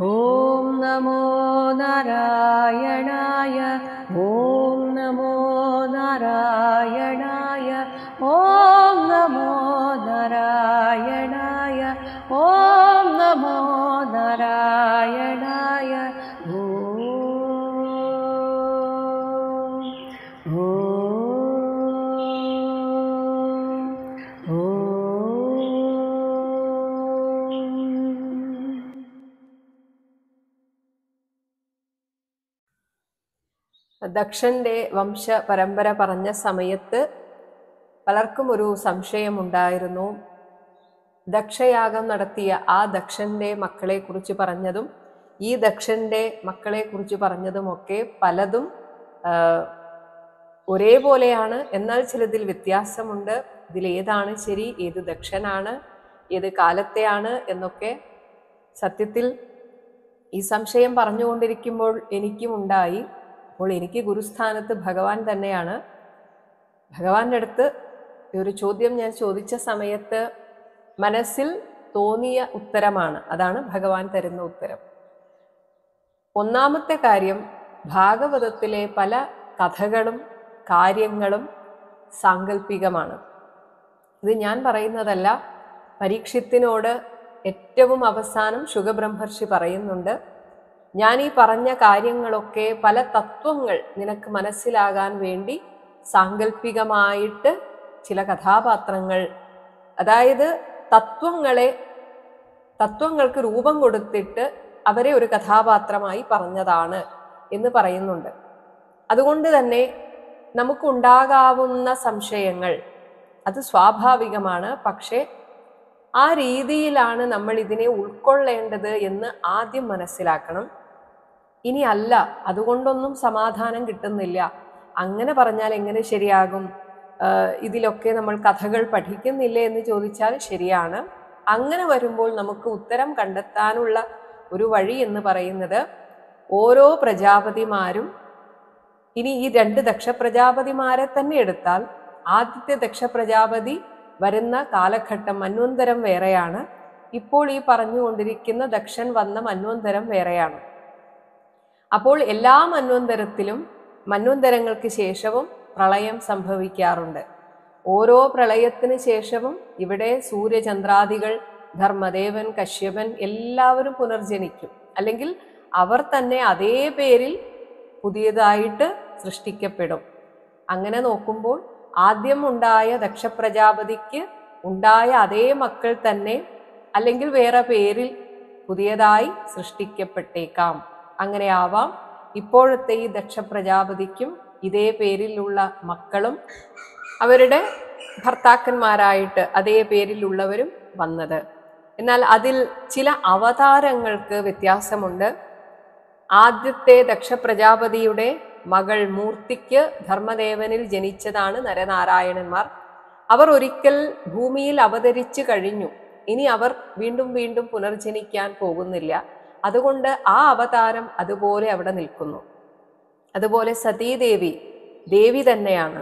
ഓം നമോ നാരായണായ. ഓം നമോ നാരായണായ. ഓം നമോ നാരായണായ. ഓം നമോ നാരായണായ. ഓം ദക്ഷന്റെ വംശ പരമ്പര പറഞ്ഞ സമയത്ത് പലർക്കും ഒരു സംശയമുണ്ടായിരുന്നു. ദക്ഷയാഗം നടത്തിയ ആ ദക്ഷന്റെ മക്കളെ കുറിച്ച് പറഞ്ഞതും ഈ ദക്ഷന്റെ മക്കളെ കുറിച്ച് പറഞ്ഞതുമൊക്കെ പലതും ഒരേപോലെയാണ്, എന്നാൽ ചിലതിൽ വ്യത്യാസമുണ്ട്. ഇതിലേതാണ് ശരി, ഏത് ദക്ഷനാണ്, ഏത് കാലത്തെയാണ് എന്നൊക്കെ സത്യത്തിൽ ഈ സംശയം പറഞ്ഞുകൊണ്ടിരിക്കുമ്പോൾ എനിക്കും ഉണ്ടായി. അപ്പോൾ എനിക്ക് ഗുരുസ്ഥാനത്ത് ഭഗവാൻ തന്നെയാണ്. ഭഗവാന്റെ അടുത്ത് ഒരു ചോദ്യം ഞാൻ ചോദിച്ച സമയത്ത് മനസ്സിൽ തോന്നിയ ഉത്തരമാണ്, അതാണ് ഭഗവാൻ തരുന്ന ഉത്തരം. ഒന്നാമത്തെ കാര്യം, ഭാഗവതത്തിലെ പല കഥകളും കാര്യങ്ങളും സാങ്കല്പികമാണ്. ഇത് ഞാൻ പറയുന്നതല്ല. പരീക്ഷിത്തിനോട് ഏറ്റവും അവസാനം ശുകബ്രഹ്മർഷി പറയുന്നുണ്ട്, ഞാൻ ഈ പറഞ്ഞ കാര്യങ്ങളൊക്കെ പല തത്വങ്ങൾ നിനക്ക് മനസ്സിലാകാൻ വേണ്ടി സാങ്കല്പികമായിട്ട് ചില കഥാപാത്രങ്ങൾ, അതായത് തത്വങ്ങൾക്ക് രൂപം കൊടുത്തിട്ട് അവരെ ഒരു കഥാപാത്രമായി പറഞ്ഞതാണ് എന്ന് പറയുന്നുണ്ട്. അതുകൊണ്ട് തന്നെ നമുക്കുണ്ടാകാവുന്ന സംശയങ്ങൾ അത് സ്വാഭാവികമാണ്. പക്ഷേ ആ രീതിയിലാണ് നമ്മൾ ഇതിനെ ഉൾക്കൊള്ളേണ്ടത് എന്ന് ആദ്യം മനസ്സിലാക്കണം. ഇനി അല്ല, അതുകൊണ്ടൊന്നും സമാധാനം കിട്ടുന്നില്ല, അങ്ങനെ പറഞ്ഞാൽ എങ്ങനെ ശരിയാകും, ഇതിലൊക്കെ നമ്മൾ കഥകൾ പഠിക്കുന്നില്ലേ എന്ന് ചോദിച്ചാൽ ശരിയാണ്. അങ്ങനെ വരുമ്പോൾ നമുക്ക് ഉത്തരം കണ്ടെത്താനുള്ള ഒരു വഴി എന്ന് പറയുന്നത്, ഓരോ പ്രജാപതിമാരും, ഇനി ഈ 2 ദക്ഷപ്രജാപതിമാരെ തന്നെ എടുത്താൽ, ആദ്യത്തെ ദക്ഷപ്രജാപതി വരുന്ന കാലഘട്ടം മന്വന്തരം വേറെയാണ്, ഇപ്പോൾ ഈ പറഞ്ഞുകൊണ്ടിരിക്കുന്ന ദക്ഷൻ വന്ന മന്വന്തരം വേറെയാണ്. അപ്പോൾ എല്ലാ മന്വന്തരങ്ങൾക്ക് ശേഷവും പ്രളയം സംഭവിക്കാറുണ്ട്. ഓരോ പ്രളയത്തിന് ശേഷവും ഇവിടെ സൂര്യചന്ദ്രാദികൾ, ധർമ്മദേവൻ, കശ്യപൻ എല്ലാവരും പുനർജനിക്കും, അല്ലെങ്കിൽ അവർ തന്നെ അതേ പേരിൽ പുതിയതായിട്ട് സൃഷ്ടിക്കപ്പെടും. അങ്ങനെ നോക്കുമ്പോൾ ആദ്യം ഉണ്ടായ ദക്ഷപ്രജാപതിക്ക് ഉണ്ടായ അതേ മക്കൾ തന്നെ, അല്ലെങ്കിൽ വേറെ പേരിൽ പുതിയതായി സൃഷ്ടിക്കപ്പെട്ടേക്കാം. അങ്ങനെ ആവാം. ഇപ്പോഴത്തെ ഈ ദക്ഷപ്രജാപതിക്കും ഇതേ പേരിലുള്ള മക്കളും അവരുടെ ഭർത്താക്കന്മാരായിട്ട് അതേ പേരിലുള്ളവരും വന്നത്. എന്നാൽ അതിൽ ചില അവതാരങ്ങൾക്ക് വ്യത്യാസമുണ്ട്. ആദ്യത്തെ ദക്ഷപ്രജാപതിയുടെ മകൾ മൂർത്തിക്ക് ധർമ്മദേവനിൽ ജനിച്ചതാണ് നരനാരായണന്മാർ. അവർ ഒരിക്കൽ ഭൂമിയിൽ അവതരിച്ചു കഴിഞ്ഞു. ഇനി അവർ വീണ്ടും പുനർജനിക്കാൻ പോകുന്നില്ല. അതുകൊണ്ട് ആ അവതാരം അതുപോലെ അവിടെ നിൽക്കുന്നു. അതുപോലെ സതീദേവി ദേവി തന്നെയാണ്.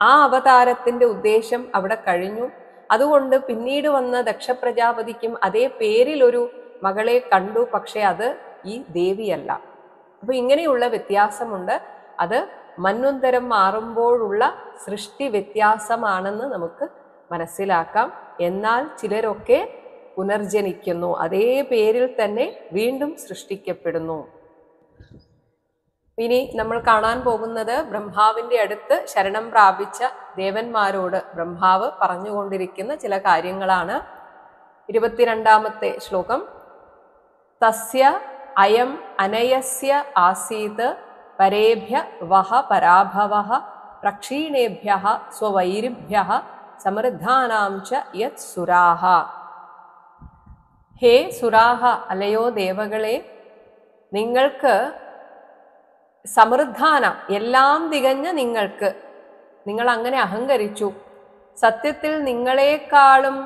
ആ അവതാരത്തിന്റെ ഉദ്ദേശം അവിടെ കഴിഞ്ഞു. അതുകൊണ്ട് പിന്നീട് വന്ന ദക്ഷപ്രജാപതിക്കും അതേ പേരിൽ ഒരു മകളെ കണ്ടു, പക്ഷെ അത് ഈ ദേവിയല്ല. അപ്പൊ ഇങ്ങനെയുള്ള വ്യത്യാസമുണ്ട്. അത് മന്വന്തരം മാറുമ്പോഴുള്ള സൃഷ്ടി വ്യത്യാസമാണെന്ന് നമുക്ക് മനസ്സിലാക്കാം. എന്നാൽ ചിലരൊക്കെ പുനർജനിക്കുന്നു, അതേ പേരിൽ തന്നെ വീണ്ടും സൃഷ്ടിക്കപ്പെടുന്നു. ഇനി നമ്മൾ കാണാൻ പോകുന്നത് ബ്രഹ്മാവിന്റെ അടുത്ത് ശരണം പ്രാപിച്ച ദേവന്മാരോട് ബ്രഹ്മാവ് പറഞ്ഞുകൊണ്ടിരിക്കുന്ന ചില കാര്യങ്ങളാണ്. 22ാമത്തെ ശ്ലോകം. തസ്യ അയം അനയസ്യ ആസീത് പരേഭ്യ വഹ പരാഭവഃ പ്രക്ഷീണേഭ്യഃ സ്വവൈരിഭ്യഃ സമൃദ്ധാനാം ച യത് സുരാഹ. ഹേ സുരാഹ, അല്ലയോ ദേവകളെ, നിങ്ങൾക്ക് സമൃദ്ധാനം, എല്ലാം തികഞ്ഞ നിങ്ങൾ അങ്ങനെ അഹങ്കരിച്ചു. സത്യത്തിൽ നിങ്ങളെക്കാളും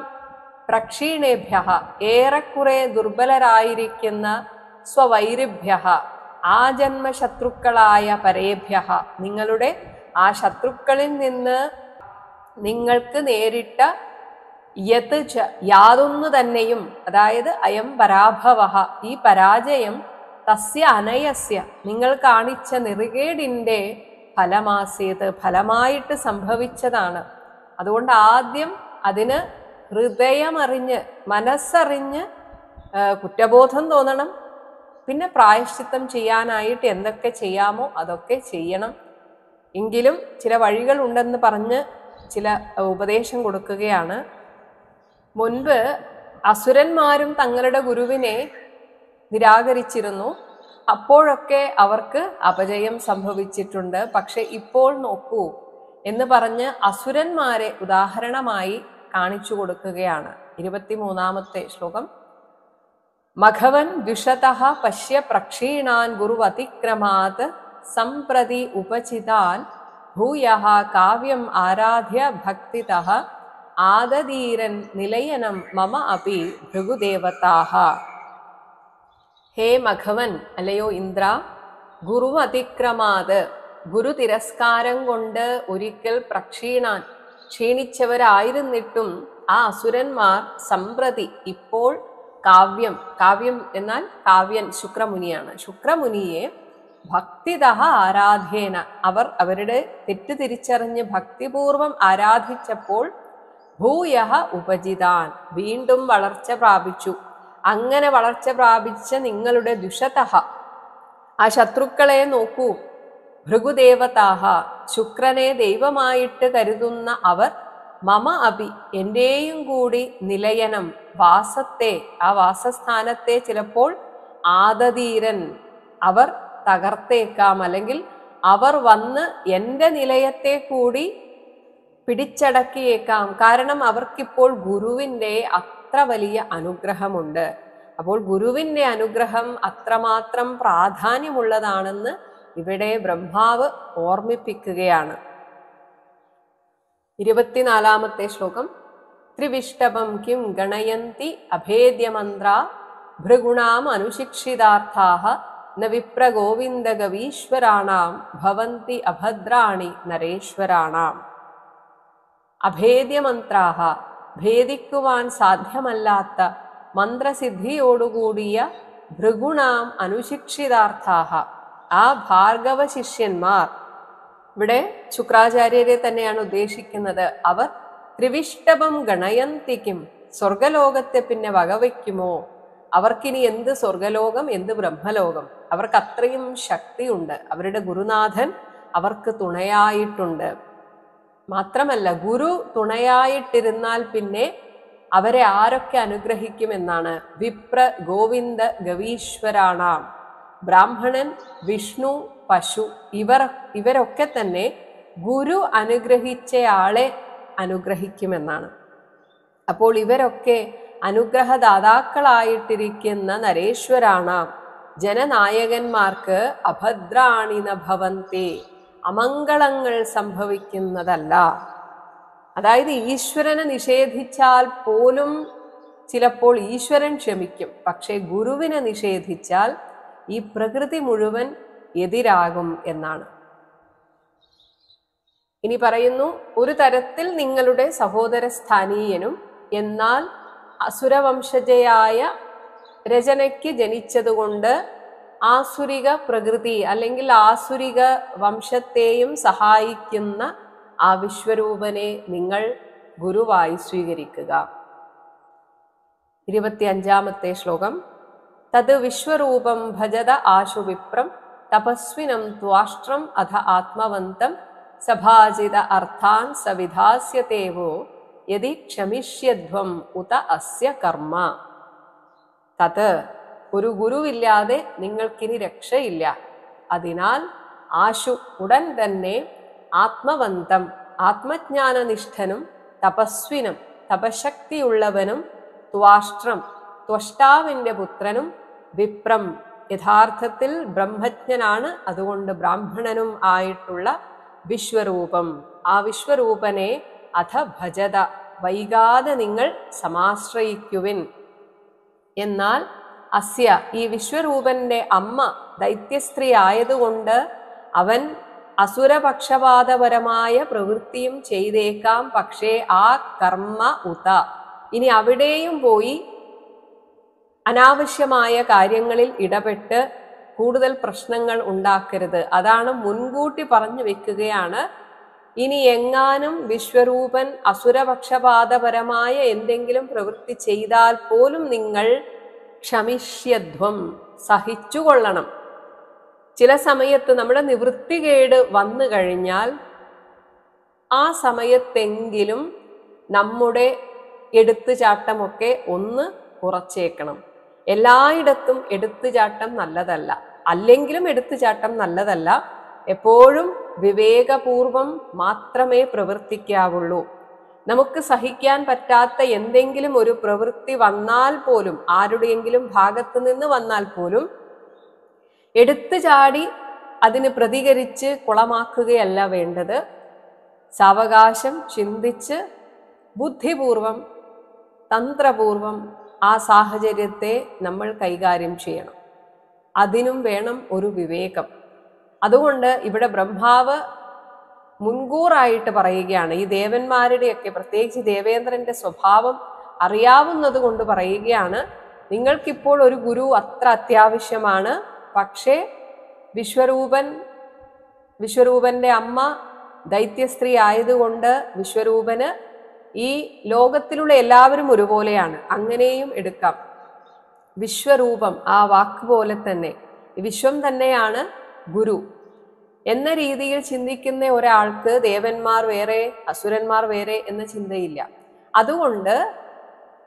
പ്രക്ഷീണേഭ്യഃ, ഏറെക്കുറെ ദുർബലരായിരിക്കുന്ന സ്വവൈരിഭ്യഃ, ആ ജന്മശത്രുക്കളായ പരേഭ്യഃ, നിങ്ങളുടെ ആ ശത്രുക്കളിൽ നിന്ന് നിങ്ങൾക്ക് നേരിട്ട യത് ച യാതൊന്നു തന്നെയും, അതായത് അയം പരാഭവ, ഈ പരാജയം തസ്യ അനയസ്യ നിങ്ങൾ കാണിച്ച നെറുകേടിൻ്റെ ഫലമാസേത് ഫലമായിട്ട് സംഭവിച്ചതാണ്. അതുകൊണ്ട് ആദ്യം അതിന് ഹൃദയമറിഞ്ഞ് മനസ്സറിഞ്ഞ് കുറ്റബോധം തോന്നണം. പിന്നെ പ്രായശ്ചിത്തം ചെയ്യാനായിട്ട് എന്തൊക്കെ ചെയ്യാമോ അതൊക്കെ ചെയ്യണം. എങ്കിലും ചില വഴികൾ ഉണ്ടെന്ന് പറഞ്ഞ് ചില ഉപദേശം കൊടുക്കുകയാണ്. മുൻപ് അസുരന്മാരും തങ്ങളുടെ ഗുരുവിനെ നിരാകരിച്ചിരുന്നു. അപ്പോഴൊക്കെ അവർക്ക് അപജയം സംഭവിച്ചിട്ടുണ്ട്. പക്ഷെ ഇപ്പോൾ നോക്കൂ എന്ന് പറഞ്ഞ് അസുരന്മാരെ ഉദാഹരണമായി കാണിച്ചു കൊടുക്കുകയാണ്. 23-ാമത്തെ ശ്ലോകം. മഘവൻ ദ്വിഷതഃ പശ്യ പ്രക്ഷീണാൻ ഗുരുവതിക്രമാത് സംപ്രതി ഉപചിതാൻ ഭൂയഃ കാവ്യം ആരാധ്യ ഭക്തിതഃ ആദദീരൻ നിലയനം മമ അപി ഭൃഗുദേവതാഃ. ഹേ മഘവൻ, അല്ലയോ ഇന്ദ്ര, ഗുരു അതിക്രമാത് ഗുരു തിരസ്കാരം കൊണ്ട് ഒരിക്കൽ പ്രക്ഷീണാൻ ക്ഷീണിച്ചവരായിരുന്നിട്ടും ആ അസുരന്മാർ സംപ്രതി ഇപ്പോൾ കാവ്യം, കാവ്യം എന്നാൽ കാവ്യൻ ശുക്രമുനിയാണ്, ശുക്രമുനിയെ ഭക്തിതഃ ആരാധ്യേന അവർ അവരുടെ തെറ്റ് തിരിച്ചറിഞ്ഞ് ഭക്തിപൂർവം ആരാധിച്ചപ്പോൾ ഭൂയഃ ഉപജിതാൻ വീണ്ടും വളർച്ച പ്രാപിച്ചു. അങ്ങനെ വളർച്ച പ്രാപിച്ച നിങ്ങളുടെ ദുഷതഃ ആ ശത്രുക്കളെ നോക്കൂ. ഭൃഗുദേവതാഹ ശുക്രനെ ദൈവമായിട്ട് കരുതുന്ന അവർ മമ അപി എൻ്റെയും കൂടി നിലയനം വാസത്തെ ആ വാസസ്ഥാനത്തെ ചിലപ്പോൾ ആദതീരൻ അവർ തകർത്തേക്കാം, അല്ലെങ്കിൽ അവർ വന്ന് എൻ്റെ നിലയത്തെ കൂടി പിടിച്ചടക്കിയേക്കാം. കാരണം അവർക്കിപ്പോൾ ഗുരുവിൻ്റെ അത്ര വലിയ അനുഗ്രഹമുണ്ട്. അപ്പോൾ ഗുരുവിൻ്റെ അനുഗ്രഹം അത്രമാത്രം പ്രാധാന്യമുള്ളതാണെന്ന് ഇവിടെ ബ്രഹ്മാവ് ഓർമ്മിപ്പിക്കുകയാണ്. 24-ാമത്തെ ശ്ലോകം. ത്രിവിഷ്ടപം കിം ഗണയന്തി അഭേദ്യമന്ത്ര ഭൃഗുണാം അനുശിക്ഷിതാർത്ഥാഃ ന വിപ്രഗോവിന്ദ ഗവീശ്വരാണാം ഭവന്തി അഭദ്രാണി നരേശ്വരാണാം. അഭേദ്യമന്ത്രാഹ ഭേദിക്കുവാൻ സാധ്യമല്ലാത്ത മന്ത്രസിദ്ധിയോടുകൂടിയ ഭൃഗുണാം അനുശിക്ഷിതാർത്ഥാഹ ആ ഭാർഗവ ശിഷ്യന്മാർ, ഇവിടെ ശുക്രാചാര്യരെ തന്നെയാണ് ഉദ്ദേശിക്കുന്നത്. അവർ ത്രിവിഷ്ടപം ഗണയന്തിക്കും സ്വർഗലോകത്തെ പിന്നെ വകവയ്ക്കുമോ? അവർക്കിനി എന്ത് സ്വർഗലോകം, എന്ത് ബ്രഹ്മലോകം? അവർക്ക് അത്രയും ശക്തിയുണ്ട്. അവരുടെ ഗുരുനാഥൻ അവർക്ക് തുണയായിട്ടുണ്ട്. മാത്രമല്ല, ഗുരു തുണയായിട്ടിരുന്നാൽ പിന്നെ അവരെ ആരൊക്കെ അനുഗ്രഹിക്കുമെന്നാണ്. വിപ്ര ഗോവിന്ദ ഗവീശ്വരാണാം ബ്രാഹ്മണൻ, വിഷ്ണു, പശു ഇവരൊക്കെ തന്നെ ഗുരു അനുഗ്രഹിച്ചയാളെ അനുഗ്രഹിക്കുമെന്നാണ്. അപ്പോൾ ഇവരൊക്കെ അനുഗ്രഹദാതാക്കളായിട്ടിരിക്കുന്ന നരേശ്വരാണാം ജനനായകന്മാർക്ക് അഭദ്രാണിന ഭവന്തി അമംഗളങ്ങൾ സംഭവിക്കുന്നതല്ല. അതായത് ഈശ്വരനെ നിഷേധിച്ചാൽ പോലും ചിലപ്പോൾ ഈശ്വരൻ ക്ഷമിക്കും. പക്ഷേ ഗുരുവിനെ നിഷേധിച്ചാൽ ഈ പ്രകൃതി മുഴുവൻ എതിരാകും എന്നാണ്. ഇനി പറയുന്നു, ഒരു തരത്തിൽ നിങ്ങളുടെ സഹോദര സ്ഥാനീയനും എന്നാൽ അസുരവംശജയായ രചനയ്ക്ക് ജനിച്ചതുകൊണ്ട് ആസുരിക പ്രകൃതി അല്ലെങ്കിൽ ആസുരിക വംശത്തെയും സഹായിക്കുന്ന ആ വിശ്വരൂപനെ നിങ്ങൾ ഗുരുവായി സ്വീകരിക്കുക. 25-ാമത്തെ ശ്ലോകം. തത് വിശ്വരൂപം ഭജത ആശു വിപ്രം തപസ്വിനം ത്വാഷ്ട്രം അധ ആത്മവന്തം സഭാജിത അർത്ഥാൻ സവിധാസ്യതേവോ യദി ക്ഷമിഷ്യധ്വം ഉത അസ്യ കർമ്മ. തത് ഒരു ഗുരുവില്ലാതെ നിങ്ങൾക്കിനി രക്ഷയില്ല. അതിനാൽ ആശു ഉടൻ തന്നെ ആത്മവന്തം ആത്മജ്ഞാനനിഷ്ഠനും തപസ്വിനും തപശക്തിയുള്ളവനും ത്വാഷ്ട്രം ത്വഷ്ടാവിൻ്റെ പുത്രനും വിപ്രം യഥാർത്ഥത്തിൽ ബ്രഹ്മജ്ഞനാണ്, അതുകൊണ്ട് ബ്രാഹ്മണനും ആയിട്ടുള്ള വിശ്വരൂപം ആ വിശ്വരൂപനെ അഥ ഭജത വൈകാതെ നിങ്ങൾ സമാശ്രയിക്കുവിൻ. എന്നാൽ അസ്യ ഈ വിശ്വരൂപന്റെ അമ്മ ദൈത്യസ്ത്രീ ആയതുകൊണ്ട് അവൻ അസുരപക്ഷപാതപരമായ പ്രവൃത്തിയും ചെയ്തേക്കാം. പക്ഷേ ആ കർമ്മ ഉത ഇനി അവിടെയും പോയി അനാവശ്യമായ കാര്യങ്ങളിൽ ഇടപെട്ട് കൂടുതൽ പ്രശ്നങ്ങൾ ഉണ്ടാക്കരുത്. അതാണ് മുൻകൂട്ടി പറഞ്ഞു വെക്കുകയാണ്. ഇനി എങ്ങാനും വിശ്വരൂപൻ അസുരപക്ഷപാതപരമായ എന്തെങ്കിലും പ്രവൃത്തി ചെയ്താൽ പോലും നിങ്ങൾ ക്ഷമിഷ്യധ്വം, സഹിച്ചുകൊള്ളണം. ചില സമയത്ത് നമ്മുടെ നിവൃത്തികേട് വന്നു കഴിഞ്ഞാൽ ആ സമയത്തെങ്കിലും നമ്മുടെ എടുത്തുചാട്ടമൊക്കെ ഒന്ന് കുറച്ചേക്കണം. എല്ലായിടത്തും എടുത്തുചാട്ടം നല്ലതല്ല, അല്ലെങ്കിലും എടുത്തുചാട്ടം നല്ലതല്ല. എപ്പോഴും വിവേകപൂർവം മാത്രമേ പ്രവർത്തിക്കാവുള്ളൂ. നമുക്ക് സഹിക്കാൻ പറ്റാത്ത എന്തെങ്കിലും ഒരു പ്രവൃത്തി വന്നാൽ പോലും, ആരുടെയെങ്കിലും ഭാഗത്ത് നിന്ന് വന്നാൽ പോലും എടുത്തു ചാടി അതിന് പ്രതികരിച്ച് കുളമാക്കുകയല്ല വേണ്ടത്. സാവകാശം ചിന്തിച്ച് ബുദ്ധിപൂർവം തന്ത്രപൂർവം ആ സാഹചര്യത്തെ നമ്മൾ കൈകാര്യം ചെയ്യണം. അതിനും വേണം ഒരു വിവേകം. അതുകൊണ്ട് ഇവിടെ ബ്രഹ്മാവ് മുൻകൂറായിട്ട് പറയുകയാണ്. ഈ ദേവന്മാരുടെയൊക്കെ, പ്രത്യേകിച്ച് ദേവേന്ദ്രന്റെ സ്വഭാവം അറിയാവുന്നത് കൊണ്ട് പറയുകയാണ്, നിങ്ങൾക്കിപ്പോൾ ഒരു ഗുരു അത്ര അത്യാവശ്യമാണ്. പക്ഷേ വിശ്വരൂപന്റെ അമ്മ ദൈത്യസ്ത്രീ ആയതുകൊണ്ട് വിശ്വരൂപന് ഈ ലോകത്തിലുള്ള എല്ലാവരും ഒരുപോലെയാണ്, അങ്ങനെയും എടുക്കാം. വിശ്വരൂപം ആ വാക്ക് പോലെ തന്നെ, വിശ്വം തന്നെയാണ് ഗുരു എന്ന രീതിയിൽ ചിന്തിക്കുന്ന ഒരാൾക്ക് ദേവന്മാർ വേറെ അസുരന്മാർ വേറെ എന്ന ചിന്തയില്ല. അതുകൊണ്ട്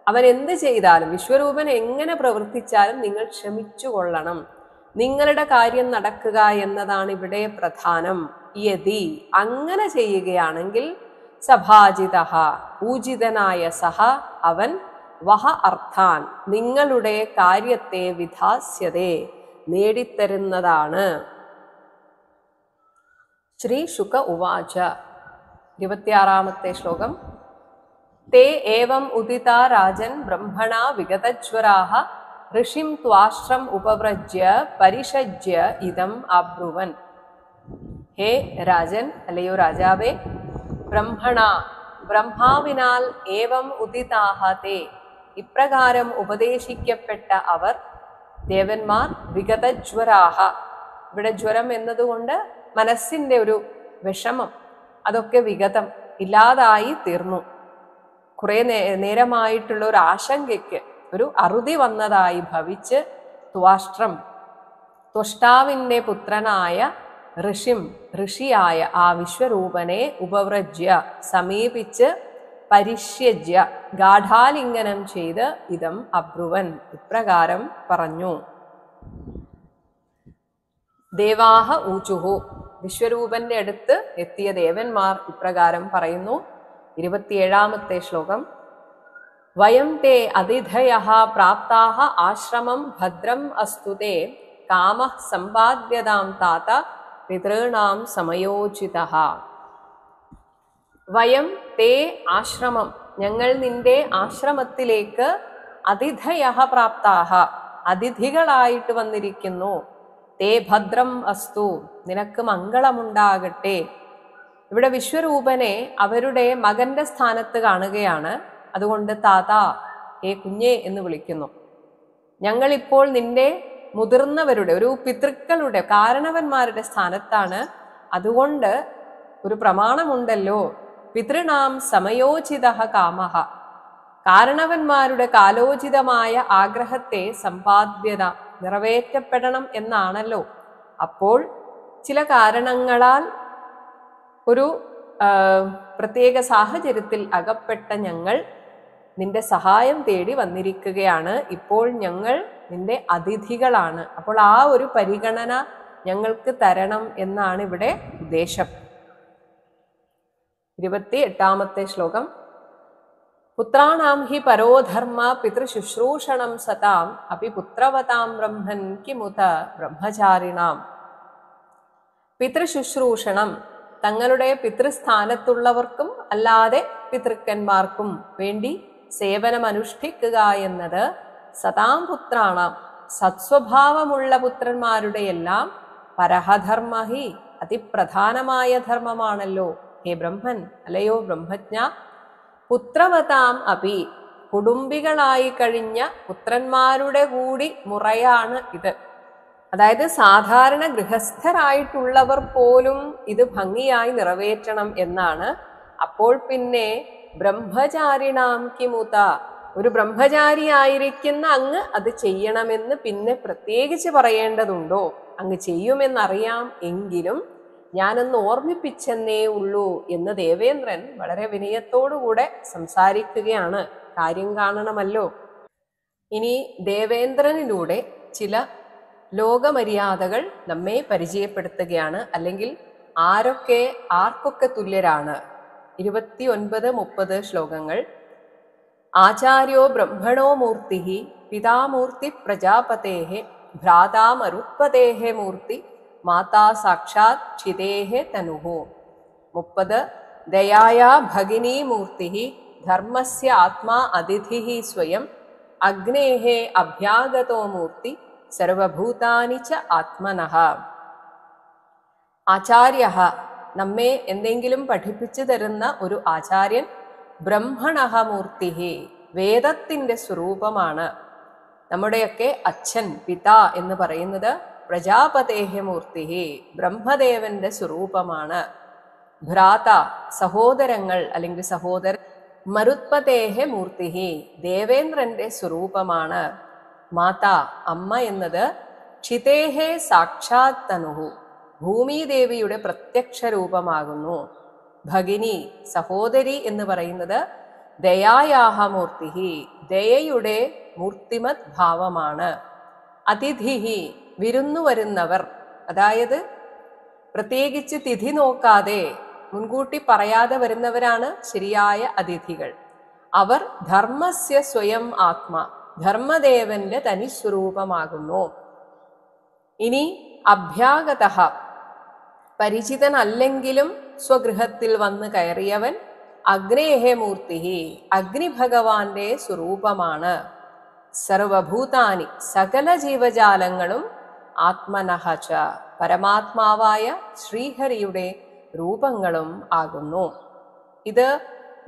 അവൻ എന്ത് ചെയ്താലും, വിശ്വരൂപൻ എങ്ങനെ പ്രവർത്തിച്ചാലും നിങ്ങൾ ക്ഷമിച്ചു കൊള്ളണം. നിങ്ങളുടെ കാര്യം നടക്കുക എന്നതാണ് ഇവിടെ പ്രധാനം. യതി, അങ്ങനെ ചെയ്യുകയാണെങ്കിൽ സഭാജിതഃ, പൂജിതനായ സഹ, അവൻ വഹ അർത്ഥാൻ, നിങ്ങളുടെ കാര്യത്തെ വിധാസ്യതേ, നേടിത്തരുന്നതാണ്. ശ്രീ ശുക ഉവാച 26-ാമത്തെ ശ്ലോകം. തേ ഏവം ഉദിതാ രാജൻ ബ്രഹ്മണാ വിഗതജ്വരാഃ ഋഷിം ത്വാശ്രം ഉപവ്രജ്യ പരിഷജ്യ ഇദം അബ്രുവൻ. ഹേ രാജൻ, അല്ലയോ രാജാവേ, ബ്രഹ്മാവിനാൽ ഏവം ഉദിതാഃ തേ, ഇപ്രകാരം ഉപദേശിക്കപ്പെട്ട അവർ, ദേവന്മാർ, വിഗതജ്വരാഃ, ഇവിടെ ജ്വരം എന്നതുകൊണ്ട് മനസ്സിന്റെ ഒരു വിഷമം, അതൊക്കെ വിഗതം, ഇല്ലാതായി തീർന്നു. കുറെ നേരമായിട്ടുള്ള ഒരു ആശങ്കയ്ക്ക് ഒരു അറുതി വന്നതായി ഭവിച്ച് ത്വാഷ്ട്രം, ത്വഷ്ടാവിന്റെ പുത്രനായ ഋഷിയായ ആ വിശ്വരൂപനെ ഉപവ്രജ്യ, സമീപിച്ച്, പരിഷ്യജ്യ, ഗാഠാലിംഗനം ചെയ്ത്, ഇദം അബ്രുവൻ, ഇപ്രകാരം പറഞ്ഞു. ദേവാഹ ഊചുഹു, വിശ്വരൂപന്റെ അടുത്ത് എത്തിയ ദേവന്മാർ ഇപ്രകാരം പറയുന്നു. 27-ാമത്തെ ശ്ലോകം. വയം തേ അതിഥയഃ പ്രാപ്താഃ ആശ്രമം ഭദ്രം അസ്തു തേ കാമഃ സമ്പാദ്യതാം താത പിതॄണാം സമയോചിതഃ. വയം തേ ആശ്രമം, ഞങ്ങൾ നിന്റെ ആശ്രമത്തിലേക്ക് അതിഥയഃ പ്രാപ്താഃ, അതിഥികളായിട്ട് വന്നിരിക്കുന്നു. തേ ഭദ്രം അസ്തു, നിനക്ക് മംഗളമുണ്ടാകട്ടെ. ഇവിടെ വിശ്വരൂപനെ അവരുടെ മകന്റെ സ്ഥാനത്ത് കാണുകയാണ്. അതുകൊണ്ട് താതാ, ഏ കുഞ്ഞേ എന്ന് വിളിക്കുന്നു. ഞങ്ങളിപ്പോൾ നിന്റെ മുതിർന്നവരുടെ, ഒരു പിതൃക്കളുടെ, കാരണവന്മാരുടെ സ്ഥാനത്താണ്. അതുകൊണ്ട് ഒരു പ്രമാണമുണ്ടല്ലോ, പിതൃണാം സമയോചിതഃ കാമഃ, കാരണവന്മാരുടെ കാലോചിതമായ ആഗ്രഹത്തെ സമ്പാദ്യത, നിറവേറ്റപ്പെടണം എന്നാണല്ലോ. അപ്പോൾ ചില കാരണങ്ങളാൽ ഒരു പ്രത്യേക സാഹചര്യത്തിൽ അകപ്പെട്ട ഞങ്ങൾ നിന്റെ സഹായം തേടി വന്നിരിക്കുകയാണ്. ഇപ്പോൾ ഞങ്ങൾ നിന്റെ അതിഥികളാണ്. അപ്പോൾ ആ ഒരു പരിഗണന ഞങ്ങൾക്ക് തരണം എന്നാണ് ഇവിടെ ഉദ്ദേശം. 28-ാമത്തെ ശ്ലോകം. പുത്രാണാം ഹി പരോധർമ്മ പിതൃശുശ്രൂഷണം സതാം അപി പുത്രവതാം ബ്രഹ്മൻ കിമുത ബ്രഹ്മചാരിണാം. പിതൃശുശ്രൂഷണം, തങ്ങളുടെ പിതൃസ്ഥാനത്തുള്ളവർക്കും അല്ലാതെ പിതൃക്കന്മാർക്കും വേണ്ടി സേവനം അനുഷ്ഠിക്കുക എന്നത് സതാം പുത്രാണാം, സത്സ്വഭാവമുള്ള പുത്രന്മാരുടെ എല്ലാം പരഹധർമ്മ ഹി, അതിപ്രധാനമായ ധർമ്മമാണല്ലോ. ഹേ ബ്രഹ്മൻ, അല്ലയോ ബ്രഹ്മജ്ഞ. പുത്രവതാം അപി, കുടുംബികളായി കഴിഞ്ഞ പുത്രന്മാരുടെ കൂടി മുറയാണ് ഇത്. അതായത് സാധാരണ ഗൃഹസ്ഥരായിട്ടുള്ളവർ പോലും ഇത് ഭംഗിയായി നിറവേറ്റണം എന്നാണ്. അപ്പോൾ പിന്നെ ബ്രഹ്മചാരിണാം കിമുത, ഒരു ബ്രഹ്മചാരിയായിരിക്കുന്ന അങ്ങ് അത് ചെയ്യണമെന്ന് പിന്നെ പ്രത്യേകിച്ച് പറയേണ്ടതുണ്ടോ? അങ്ങ് ചെയ്യുമെന്നറിയാം, എങ്കിലും ഞാനൊന്ന് ഓർമ്മിപ്പിച്ചെന്നേ ഉള്ളൂ എന്ന് ദേവേന്ദ്രൻ വളരെ വിനയത്തോടുകൂടെ സംസാരിക്കുകയാണ്. കാര്യം കാണണമല്ലോ. ഇനി ദേവേന്ദ്രനിലൂടെ ചില ലോകമര്യാദകൾ നമ്മെ പരിചയപ്പെടുത്തുകയാണ്. അല്ലെങ്കിൽ ആർക്കൊക്കെ തുല്യരാണ്. 29-30 ശ്ലോകങ്ങൾ. ആചാര്യോ ബ്രഹ്മണോ മൂർത്തി പിതാമൂർത്തി പ്രജാപതേഃ ഭ്രാതാ മരുത്പതേഃ മൂർത്തി മാതാ സാക്ഷാത് ക്ഷിതേഃ തനുഃ. 30 ദയായാ ഭഗിനീ മൂർത്തി ധർമ്മസ്യ ആത്മാ അതിഥിഃ സ്വയം അഗ്നേഃ അഭ്യാഗതോ മൂർത്തി സർവഭൂതാനി ച ആത്മനഃ. ആചാര്യഃ, നമ്മെ എന്തെങ്കിലും പഠിപ്പിച്ചു തരുന്ന ഒരു ആചാര്യൻ. ബ്രഹ്മണഃ മൂർത്തിഃ, വേദത്തിന്റെ സ്വരൂപമാണ്. നമ്മുടെയൊക്കെ അച്ഛൻ പിതാ എന്ന് പറയുന്നത് പ്രജാപതേഃ മൂർത്തിഃ, ബ്രഹ്മദേവന്റെ സ്വരൂപമാണ്. ഭ്രാത, സഹോദരങ്ങൾ അല്ലെങ്കിൽ സഹോദരൻ. മരുത്പതേഃ മൂർത്തിഃ, ദേവേന്ദ്രന്റെ സ്വരൂപമാണ്. മാതാ, അമ്മ എന്നത് ക്ഷിതേഃ സാക്ഷാത് തനുഃ, ഭൂമിദേവിയുടെ പ്രത്യക്ഷ രൂപമാകുന്നു. ഭഗിനി, സഹോദരി എന്ന് പറയുന്നത് ദയായാഹ മൂർത്തിഃ, ദയയുടെ മൂർത്തിമത് ഭാവമാണ്. അതിഥിഃ, വിരുന്നു വരുന്നവർ. അതായത് പ്രത്യേകിച്ച് തിഥി നോക്കാതെ മുൻകൂട്ടി പറയാതെ വരുന്നവരാണ് ശരിയായ അതിഥികൾ. അവർ ധർമ്മസ്യ സ്വയം ആത്മാ, ധർമ്മദേവന്റെ തനിസ്വരൂപമാകുന്നു. ഇനി അഭ്യാഗതഃ, പരിചിതനല്ലെങ്കിലും സ്വഗൃഹത്തിൽ വന്ന് കയറിയവൻ. അഗ്നേഃ മൂർത്തിഃ, അഗ്നിഭഗവാന്റെ സ്വരൂപമാണ്. സർവഭൂതാനി, സകല ജീവജാലങ്ങളും. ആത്മനഃ ച, പരമാത്മാവായ ശ്രീഹരിയുടെ രൂപങ്ങളും ആകുന്നു. ഇത്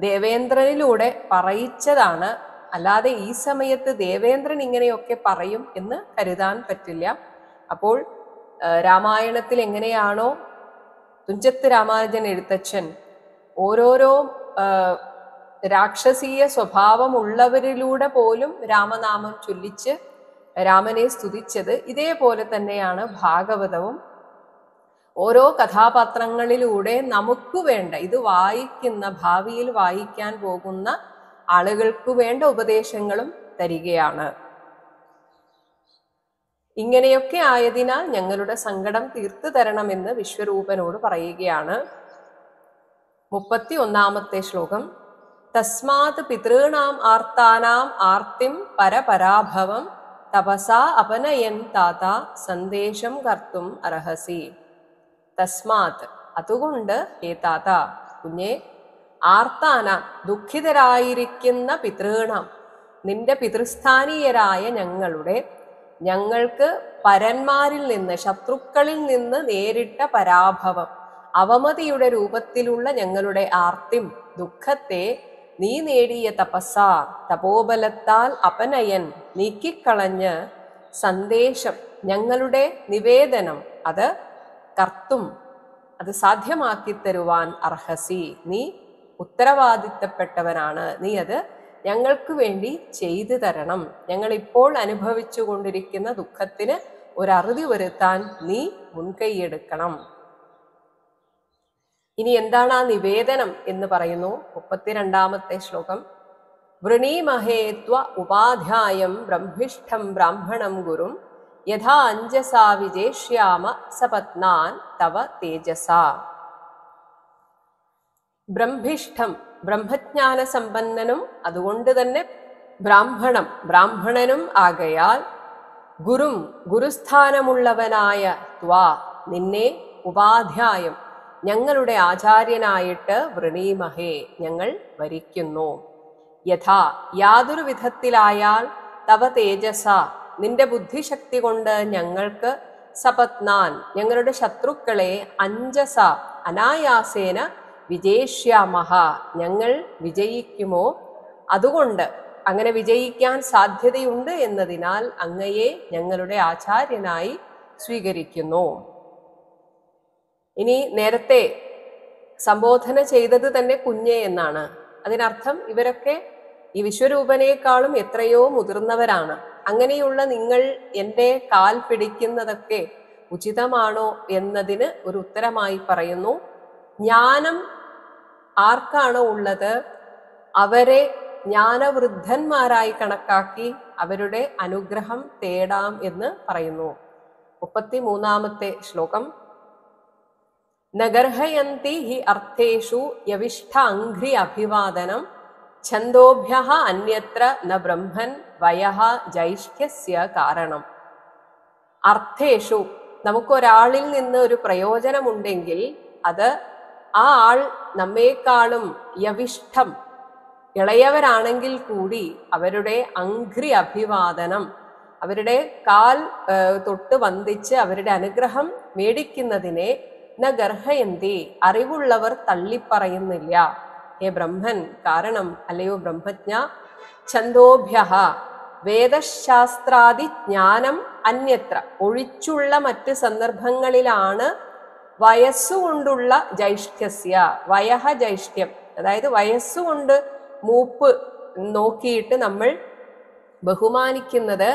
ദേവേന്ദ്രനിലൂടെ പറയിച്ചതാണ്. അല്ലാതെ ഈ സമയത്ത് ദേവേന്ദ്രൻ ഇങ്ങനെയൊക്കെ പറയും എന്ന് കരുതാൻ പറ്റില്ല. അപ്പോൾ രാമായണത്തിൽ എങ്ങനെയാണോ തുഞ്ചത്ത് രാമാനുജൻ എഴുത്തച്ഛൻ ഓരോരോ രാക്ഷസീയ സ്വഭാവമുള്ളവരിലൂടെ പോലും രാമനാമം ചൊല്ലിച്ച് രാമനെ സ്തുതിച്ചത്, ഇതേപോലെ തന്നെയാണ് ഭാഗവതവും. ഓരോ കഥാപാത്രങ്ങളിലൂടെ നമുക്ക് വേണ്ട, ഇത് വായിക്കുന്ന ഭാവിയിൽ വായിക്കാൻ പോകുന്ന ആളുകൾക്ക് വേണ്ട ഉപദേശങ്ങളും തരികയാണ്. ഇങ്ങനെയൊക്കെ ആയതിനാൽ ഞങ്ങളുടെ സങ്കടം തീർത്തു തരണമെന്ന് വിശ്വരൂപനോട് പറയുകയാണ്. 31-ാമത്തെ ശ്ലോകം. തസ്മാത് പിതॄണാം ആർത്താനാം ആർത്തിം പരപരാഭവം തപസാ അപനയൻ താത സന്ദേശം കർത്തും അർഹസി. തസ്മാത്, അതുകൊണ്ട് ഹേ താത, കുഞ്ഞെ, ആർത്താനാം, ദുഃഖിതരായിരിക്കുന്ന പിതॄണാം, നിന്റെ പിതൃസ്ഥാനീയരായ ഞങ്ങൾക്ക് പരന്മാരിൽ നിന്ന്, ശത്രുക്കളിൽ നിന്ന് നേരിട്ട പരാഭവം, അവമതിയുടെ രൂപത്തിലുള്ള ഞങ്ങളുടെ ആർത്തിം, ദുഃഖത്തെ നീ നേടിയ തപസ്സാ, തപോബലത്താൽ അപനയൻ, നീക്കിക്കളഞ്ഞ്, സന്ദേശം, ഞങ്ങളുടെ നിവേദനം, അത് കർത്തും, അത് സാധ്യമാക്കി തരുവാൻ അർഹസി, നീ ഉത്തരവാദിത്തപ്പെട്ടവനാണ്. നീ അത് ഞങ്ങൾക്ക് വേണ്ടി ചെയ്തു തരണം. ഞങ്ങൾ ഇപ്പോൾ അനുഭവിച്ചു കൊണ്ടിരിക്കുന്ന ദുഃഖത്തിന് ഒരറുതി വരുത്താൻ നീ മുൻകൈയെടുക്കണം. ഇനി എന്താണ് ആ നിവേദനം എന്ന് പറയുന്നു. 32-ാമത്തെ ശ്ലോകം. വൃണീമഹേ ത്വ ഉപാധ്യായം ബ്രഹ്മിഷ്ഠം ബ്രാഹ്മണം ഗുരും യഥാ അഞ്ജസാ വിജേഷ്യാമ സപത്നാൻ തവ തേജസാ. ബ്രഹ്മിഷ്ഠം, ബ്രഹ്മജ്ഞാന സമ്പന്നനും അതുകൊണ്ട് തന്നെ ബ്രാഹ്മണനും ആകയാൽ, ഗുരും, ഗുരുസ്ഥാനമുള്ളവനായ ത്വാ, നിന്നെ, ഉപാധ്യായം, ഞങ്ങളുടെ ആചാര്യനായിട്ട്, വൃണീമഹേ, ഞങ്ങൾ വരിക്കുന്നു. യഥാ, യാതൊരു വിധത്തിലായാൽ, തവ തേജസ, നിന്റെ ബുദ്ധിശക്തി കൊണ്ട് ഞങ്ങൾക്ക്, സപത്നാൻ, ഞങ്ങളുടെ ശത്രുക്കളെ, അഞ്ജസ, അനായാസേന, വിജയിഷ്യാമഹ, ഞങ്ങൾ വിജയിക്കുമോ, അതുകൊണ്ട് അങ്ങനെ വിജയിക്കാൻ സാധ്യതയുണ്ട് എന്നതിനാൽ അങ്ങയെ ഞങ്ങളുടെ ആചാര്യനായി സ്വീകരിക്കുന്നു. ഇനി നേരത്തെ സംബോധന ചെയ്തത് തന്നെ കുഞ്ഞെ എന്നാണ്. അതിനർത്ഥം ഇവരൊക്കെ ഈ വിശ്വരൂപനേക്കാളും എത്രയോ മുതിർന്നവരാണ്. അങ്ങനെയുള്ള നിങ്ങൾ എൻ്റെ കാൽ പിടിക്കുന്നതൊക്കെ ഉചിതമാണോ എന്നതിന് ഒരു ഉത്തരമായി പറയുന്നു, ജ്ഞാനം ആർക്കാണോ ഉള്ളത് അവരെ ജ്ഞാനവൃദ്ധന്മാരായി കണക്കാക്കി അവരുടെ അനുഗ്രഹം തേടാം എന്ന് പറയുന്നു. 33-ാമത്തെ ശ്ലോകം. നഗർഹയന്തി ഹി അർത്ഥേഷു യവിഷ്ഠ അംഘ്രി അഭിവാദനം ഛന്ദോഭ്യഃ അന്യത്ര ന ബ്രഹ്മൻ വയഃ ജൈഷ്ഠ്യസ്യ കാരണം. അർത്ഥേഷു നമുക്കൊരാളിൽ നിന്ന് ഒരു പ്രയോജനമുണ്ടെങ്കിൽ അത് ആ ആൾ നമ്മേക്കാളും യവിഷ്ഠം ഇളയവരാണെങ്കിൽ കൂടി അവരുടെ അംഘ്രി അഭിവാദനം, അവരുടെ കാൽ തൊട്ട് വന്ദിച്ച് അവരുടെ അനുഗ്രഹം മേടിക്കുന്നതിനെ ന ഗർഹയന്തി അറിവുള്ളവർ തള്ളിപ്പറയുന്നില്ല. ഹേ ബ്രഹ്മൻ, കാരണം അല്ലയോ ബ്രഹ്മജ്ഞ, ഛന്ദോഭ്യഃ വേദശാസ്ത്രാദി ജ്ഞാനം അന്യത്ര ഒഴിച്ചുള്ള മറ്റ് സന്ദർഭങ്ങളിലാണ് വയസ്സുകൊണ്ടുള്ള ജൈഷ്ഠ്യസ്യ, വയഃ ജൈഷ്ഠ്യം, അതായത് വയസ്സുകൊണ്ട് മൂപ്പ് നോക്കിയിട്ട് നമ്മൾ ബഹുമാനിക്കുന്നത്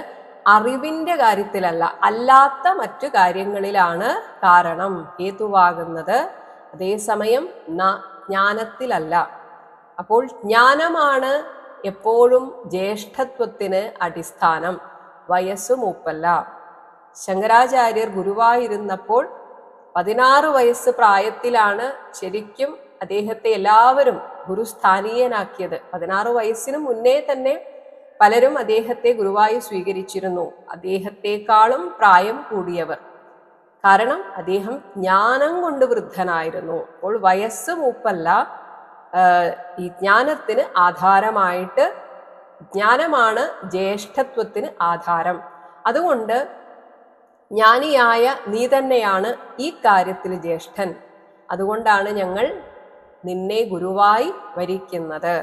അറിവിന്റെ കാര്യത്തിലല്ല, അല്ലാത്ത മറ്റു കാര്യങ്ങളിലാണ് കാരണം ഹേതുവാകുന്നത്. അതേസമയം ജ്ഞാനത്തിലല്ല. അപ്പോൾ ജ്ഞാനമാണ് എപ്പോഴും ജ്യേഷ്ഠത്വത്തിന് അടിസ്ഥാനം, വയസ്സു മൂപ്പല്ല. ശങ്കരാചാര്യർ ഗുരുവായിരുന്നപ്പോൾ 16 വയസ്സ് പ്രായത്തിലാണ് ശരിക്കും അദ്ദേഹത്തെ എല്ലാവരും ഗുരുസ്ഥാനീയനാക്കിയത്. 16 വയസ്സിന് മുന്നേ തന്നെ പലരും അദ്ദേഹത്തെ ഗുരുവായി സ്വീകരിച്ചിരുന്നു, അദ്ദേഹത്തെക്കാളും പ്രായം കൂടിയവർ. കാരണം അദ്ദേഹം ജ്ഞാനം കൊണ്ട് വൃദ്ധനായിരുന്നു. അപ്പോൾ വയസ്സ് മൂപ്പല്ല, ഈ ജ്ഞാനത്തിന് ആധാരമായിട്ട് ജ്ഞാനമാണ് ജ്യേഷ്ഠത്വത്തിന് ആധാരം. അതുകൊണ്ട് ജ്ഞാനിയായ നീ തന്നെയാണ് ഈ കാര്യത്തിൽ ജ്യേഷ്ഠൻ. അതുകൊണ്ടാണ് ഞങ്ങൾ നിന്നെ ഗുരുവായി വരിക്കുന്നത്.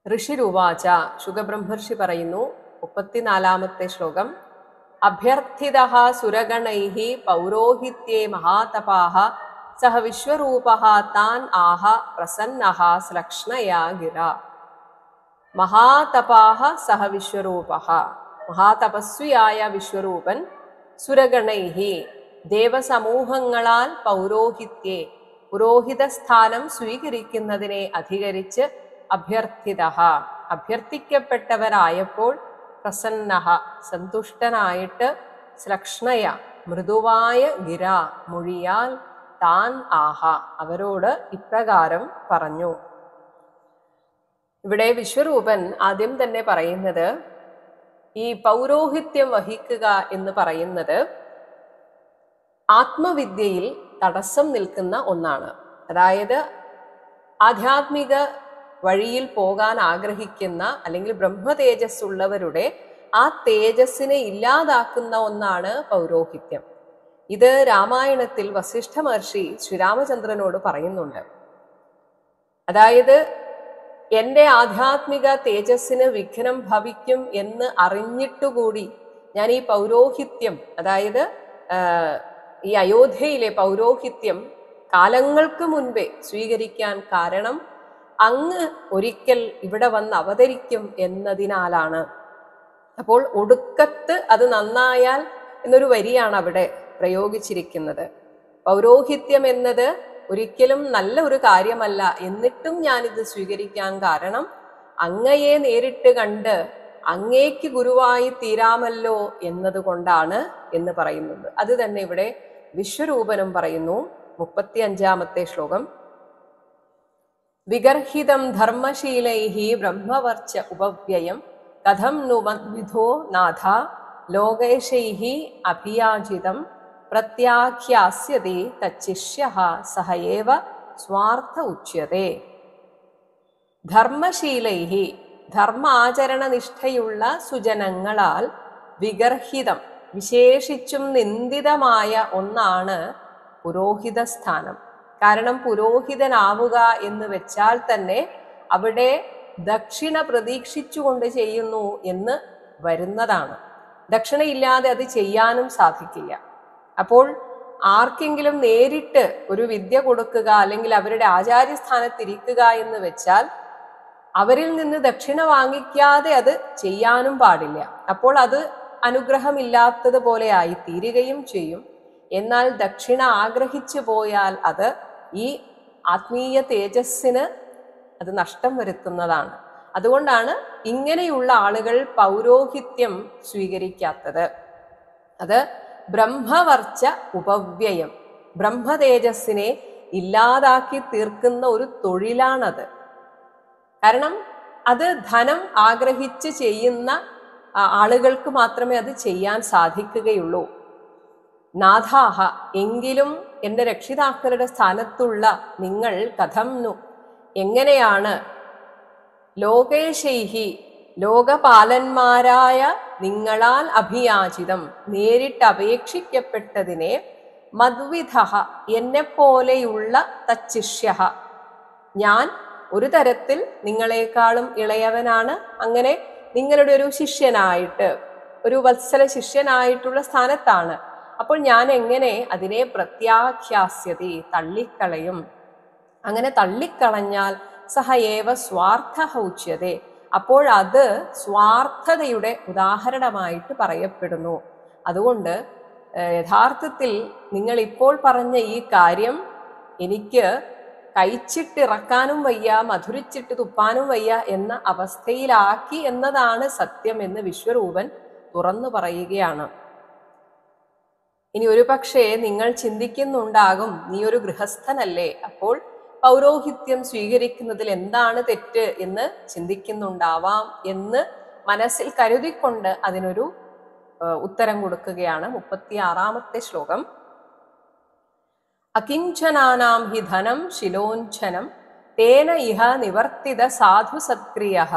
ഋഷിരുവാച, ശുഗബ്രഹ്മർഷി പറയുന്നു, 34-ാമത്തെ ശ്ലോകം. അഭ്യർത്ഥിതഃ സുരഗണൈഃ പൗരോഹിത്യേ മഹാതപാഃ സഹ വിശ്വരൂപഃ താൻ ആഹ പ്രസന്നഃ ശ്ലക്ഷ്ണയാ ഗിര. മഹാതപാഃ സഹ വിശ്വരൂപഃ, മഹാതപസ്വിയായ വിശ്വരൂപൻ സുരഗണൈഃ ദേവസമൂഹങ്ങളാൽ പൗരോഹിത്യേ പുരോഹിത സ്ഥാനം സ്വീകരിക്കുന്നതിനെ അധികരിച്ച് അഭ്യർത്ഥിതഃ അഭ്യർത്ഥിക്കപ്പെട്ടവരായപ്പോൾ പ്രസന്നഃ സന്തുഷ്ടനായിട്ട് ശ്ലക്ഷ്ണയ മൃദുവായ ഗിര മൊഴിയാൽ താൻ ആഹ അവരോട് ഇപ്രകാരം പറഞ്ഞു. ഇവിടെ വിശ്വരൂപൻ ആദ്യം തന്നെ പറയുന്നത് ഈ പൗരോഹിത്യം വഹിക്കുക എന്ന് പറയുന്നത് ആത്മവിദ്യയിൽ തടസ്സം നിൽക്കുന്ന ഒന്നാണ്. അതായത് ആധ്യാത്മിക വഴിയിൽ പോകാൻ ആഗ്രഹിക്കുന്ന അല്ലെങ്കിൽ ബ്രഹ്മ തേജസ് ഉള്ളവരുടെ ആ തേജസ്സിനെ ഇല്ലാതാക്കുന്ന ഒന്നാണ് പൗരോഹിത്യം. ഇത് രാമായണത്തിൽ വസിഷ്ഠ മഹർഷി ശ്രീരാമചന്ദ്രനോട് പറയുന്നുണ്ട്. അതായത് എൻ്റെ ആധ്യാത്മിക തേജസ്സിന് വിഘ്നം ഭവിക്കും എന്ന് അറിഞ്ഞിട്ടുകൂടി ഞാൻ ഈ പൗരോഹിത്യം, അതായത് ഈ അയോധ്യയിലെ പൗരോഹിത്യം കാലങ്ങൾക്ക് മുൻപേ സ്വീകരിക്കാൻ കാരണം അങ്ങ് ഒരിക്കൽ ഇവിടെ വന്ന് അവതരിക്കും എന്നതിനാലാണ്. അപ്പോൾ ഒടുക്കത്ത് അത് നന്നായാൽ എന്നൊരു വരിയാണ് അവിടെ പ്രയോഗിച്ചിരിക്കുന്നത്. പൗരോഹിത്യം എന്നത് ഒരിക്കലും നല്ല ഒരു കാര്യമല്ല, എന്നിട്ടും ഞാനിത് സ്വീകരിക്കാൻ കാരണം അങ്ങയെ നേരിട്ട് കണ്ട് അങ്ങേക്ക് ഗുരുവായി തീരാമല്ലോ എന്നതുകൊണ്ടാണ് എന്ന് പറയുന്നത്. അത് തന്നെ ഇവിടെ വിശ്വരൂപനും പറയുന്നു. 35-ാമത്തെ ശ്ലോകം. വിഗർഹിതം ധർമ്മശീലൈഃ ബ്രഹ്മവർച്ച ഉപവ്യയം കഥം नु മദ്വിധോ നാഥ ലോകൈഷൈഃ അഭിയാചിതം പ്രത്യാഖ്യാസ്യതി തച്ചിഷ്യഃ സഹ ഏവ സ്വാർത്ഥ ഉച്യതേ. ധർമ്മശീലൈഃ ധർമാചരണനിഷ്ഠയുള്ള സുജനങ്ങളാൽ വിഗർഹിതം വിശേഷിച്ചും നിന്ദിതമായ ഒന്നാണ് പുരോഹിത സ്ഥാനം. കാരണം പുരോഹിതനാവുക എന്ന് വെച്ചാൽ തന്നെ അവിടെ ദക്ഷിണ പ്രതീക്ഷിച്ചുകൊണ്ട് ചെയ്യുന്നു എന്ന് വരുന്നതാണ്. ദക്ഷിണയില്ലാതെ അത് ചെയ്യാനും സാധിക്കില്ല. അപ്പോൾ ആർക്കെങ്കിലും നേരിട്ട് ഒരു വിദ്യ കൊടുക്കുക അല്ലെങ്കിൽ അവരുടെ ആചാര്യസ്ഥാനത്തിരിക്കുക എന്ന് വെച്ചാൽ അവരിൽ നിന്ന് ദക്ഷിണ വാങ്ങിക്കാതെ അത് ചെയ്യാനും പാടില്ല. അപ്പോൾ അത് അനുഗ്രഹമില്ലാത്തതുപോലെ ആയി തീരുകയും ചെയ്യും. എന്നാൽ ദക്ഷിണ ആഗ്രഹിച്ചു പോയാൽ അത് ഈ ആത്മീയ തേജസ്സിന് അത് നഷ്ടം വരുത്തുന്നതാണ്. അതുകൊണ്ടാണ് ഇങ്ങനെയുള്ള ആളുകൾ പൗരോഹിത്യം സ്വീകരിക്കാത്തത്. അത് ബ്രഹ്മവർച്ച ഉപവ്യയം, ബ്രഹ്മതേജസ്സിനെ ഇല്ലാതാക്കി തീർക്കുന്ന ഒരു തൊഴിലാണത്. കാരണം അത് ധനം ആഗ്രഹിച്ച് ചെയ്യുന്ന ആളുകൾക്ക് മാത്രമേ അത് ചെയ്യാൻ സാധിക്കുകയുള്ളൂ. നാഥാഹ, എങ്കിലും എൻ്റെ രക്ഷിതാക്കളുടെ സ്ഥാനത്തുള്ള നിങ്ങൾ കഥംനു, എങ്ങനെയാണ് ലോകേശൈഹി, ലോകപാലന്മാരായ നിങ്ങളാൽ അഭിയാചിതം, നേരിട്ട് അപേക്ഷിക്കപ്പെട്ടതിനെ മദ്വിധ, എന്നെപ്പോലെയുള്ള തച്ചിഷ്യ, ഞാൻ ഒരു തരത്തിൽ നിങ്ങളെക്കാളും ഇളയവനാണ്, അങ്ങനെ നിങ്ങളുടെ ഒരു ശിഷ്യനായിട്ട്, ഒരു വത്സല ശിഷ്യനായിട്ടുള്ള സ്ഥാനത്താണ്. അപ്പോൾ ഞാൻ എങ്ങനെ അതിനെ പ്രത്യാഖ്യാസ്യതി, തള്ളിക്കളയും. അങ്ങനെ തള്ളിക്കളഞ്ഞാൽ സഹ ഏവ സ്വാർത്ഥ ഉച്യതേ, അപ്പോൾ അത് സ്വാർത്ഥതയുടെ ഉദാഹരണമായിട്ട് പറയപ്പെടുന്നു. അതുകൊണ്ട് യഥാർത്ഥത്തിൽ നിങ്ങൾ ഇപ്പോൾ പറഞ്ഞ ഈ കാര്യം എനിക്ക് കഴിച്ചിട്ടിറക്കാനും വയ്യ, മധുരിച്ചിട്ട് തുപ്പാനും വയ്യ എന്ന അവസ്ഥയിലാക്കി എന്നതാണ് സത്യം എന്ന് വിശ്വരൂപൻ തുറന്നു പറയുകയാണ്. ഇനി ഒരു പക്ഷേ നിങ്ങൾ ചിന്തിക്കുന്നുണ്ടാകും, നീ ഒരു ഗൃഹസ്ഥനല്ലേ, അപ്പോൾ പൗരോഹിത്യം സ്വീകരിക്കുന്നതിൽ എന്താണ് തെറ്റ് എന്ന് ചിന്തിക്കുന്നുണ്ടാവാം എന്ന് മനസ്സിൽ കരുതിക്കൊണ്ട് അതിനൊരു ഉത്തരം കൊടുക്കുകയാണ്. 36-ാമത്തെ ശ്ലോകം. അകിഞ്ചനാനാം ഹി ധനം ശിലോഞ്ചനം തേന ഇഹ നിവർത്തിത സാധു സത്ക്രിയഃ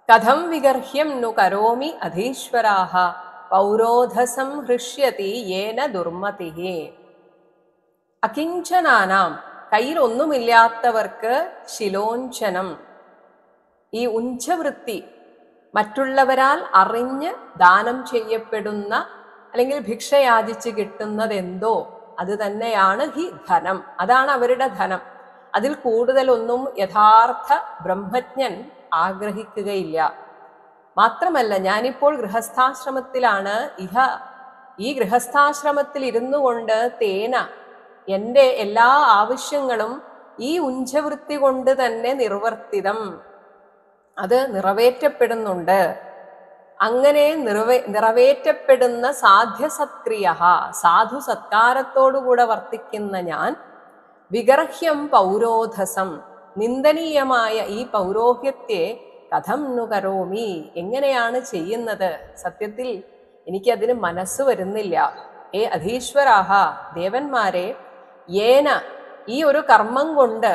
കഥം വിഗർഹ്യം നു കരോമി അധീശ്വരാഃ പൗരോധസം ഹൃഷ്യതി യേന ദുർമതിഃ. അകിഞ്ചനാനാം, കയ്യിൽ ഒന്നുമില്ലാത്തവർക്ക് ശിലോഞ്ചനം, ഈ ഉഞ്ചവൃത്തി, മറ്റുള്ളവരാൽ അറിഞ്ഞ് ദാനം ചെയ്യപ്പെടുന്ന അല്ലെങ്കിൽ ഭിക്ഷയാചിച്ച് കിട്ടുന്നതെന്തോ അത് തന്നെയാണ് ഹി ധനം, അതാണ് അവരുടെ ധനം. അതിൽ കൂടുതലൊന്നും യഥാർത്ഥ ബ്രഹ്മജ്ഞൻ ആഗ്രഹിക്കുകയില്ല. മാത്രമല്ല, ഞാനിപ്പോൾ ഗൃഹസ്ഥാശ്രമത്തിലാണ്, ഈ ഗൃഹസ്ഥാശ്രമത്തിൽ ഇരുന്നു കൊണ്ട് തേന, എൻ്റെ എല്ലാ ആവശ്യങ്ങളും ഈ ഉഞ്ചവൃത്തി കൊണ്ട് തന്നെ നിർവർത്തിതം, അത് നിറവേറ്റപ്പെടുന്നുണ്ട്. അങ്ങനെ നിറവേറ്റപ്പെടുന്ന സാധ്യസത്ക്രിയ, സാധു സത്കാരത്തോടുകൂടെ വർത്തിക്കുന്ന ഞാൻ, വിഗർഹ്യം പൗരോധസം, നിന്ദനീയമായ ഈ പൗരോഹിത്യത്തെ കഥം നു കരോമി, എങ്ങനെയാണ് ചെയ്യുന്നത്? സത്യത്തിൽ എനിക്കതിന് മനസ്സ് വരുന്നില്ല. ഏ അധീശ്വരാഹ, ദേവന്മാരെ, യേന, ഈ ഒരു കർമ്മം കൊണ്ട്,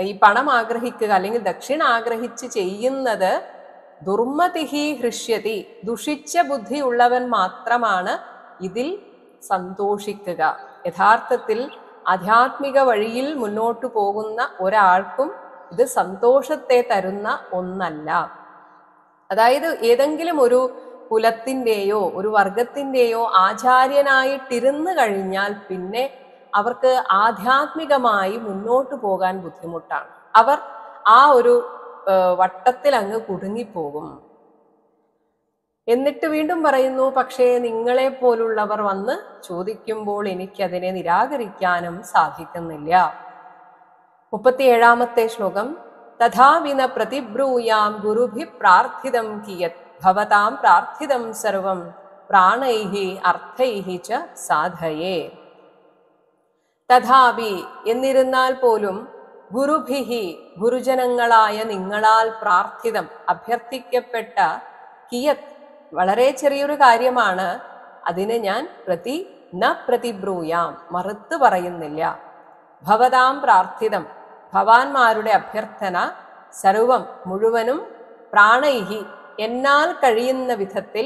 ഈ പണം ആഗ്രഹിക്കുക അല്ലെങ്കിൽ ദക്ഷിണ ആഗ്രഹിച്ച് ചെയ്യുന്നത്, ദുർമതിഹി ഹൃഷ്യതി, ദുഷിച്ച ബുദ്ധിയുള്ളവൻ മാത്രമാണ് ഇതിൽ സന്തോഷിക്കുക. യഥാർത്ഥത്തിൽ ആധ്യാത്മിക വഴിയിൽ മുന്നോട്ടു പോകുന്ന ഒരാൾക്കും ഇത് സന്തോഷത്തെ തരുന്ന ഒന്നല്ല. അതായത് ഏതെങ്കിലും ഒരു കുലത്തിൻ്റെയോ ഒരു വർഗത്തിൻ്റെയോ ആചാര്യനായിട്ടിരുന്നു കഴിഞ്ഞാൽ പിന്നെ അവർക്ക് ആധ്യാത്മികമായി മുന്നോട്ട് പോകാൻ ബുദ്ധിമുട്ടാണ്. അവർ ആ ഒരു വട്ടത്തിൽ അങ്ങ് കുടുങ്ങിപ്പോകും. എന്നിട്ട് വീണ്ടും പറയുന്നു, പക്ഷേ നിങ്ങളെ പോലുള്ളവർ വന്ന് ചോദിക്കുമ്പോൾ എനിക്കതിനെ നിരാകരിക്കാനും സാധിക്കുന്നില്ല. 37-ാമത്തെ ശ്ലോകം. തഥാവിന പ്രതിബ്രൂയാം ഗുരുഭി പ്രാർത്ഥിതം കിയത് ഭവതാം പ്രാർത്ഥിതം സർവം പ്രാണൈഹി അർത്ഥൈഹി ച സാധയേ. തഥാപി, എന്നിരുന്നാൽ പോലും, ഗുരുഭിഹി, ഗുരുജനങ്ങളായ നിങ്ങളാൽ പ്രാർത്ഥിതം, അഭ്യർത്ഥിക്കപ്പെട്ട, കിയത്, വളരെ ചെറിയൊരു കാര്യമാണ്, അതിന് ഞാൻ പ്രതിബ്രൂയാം, മറുത്ത് പറയുന്നില്ല. ഭവതാം പ്രാർത്ഥിതം, ഭവാന്മാരുടെ അഭ്യർത്ഥന, സർവം, മുഴുവനും, പ്രാണൈഹി, എന്നാൽ കഴിയുന്ന വിധത്തിൽ,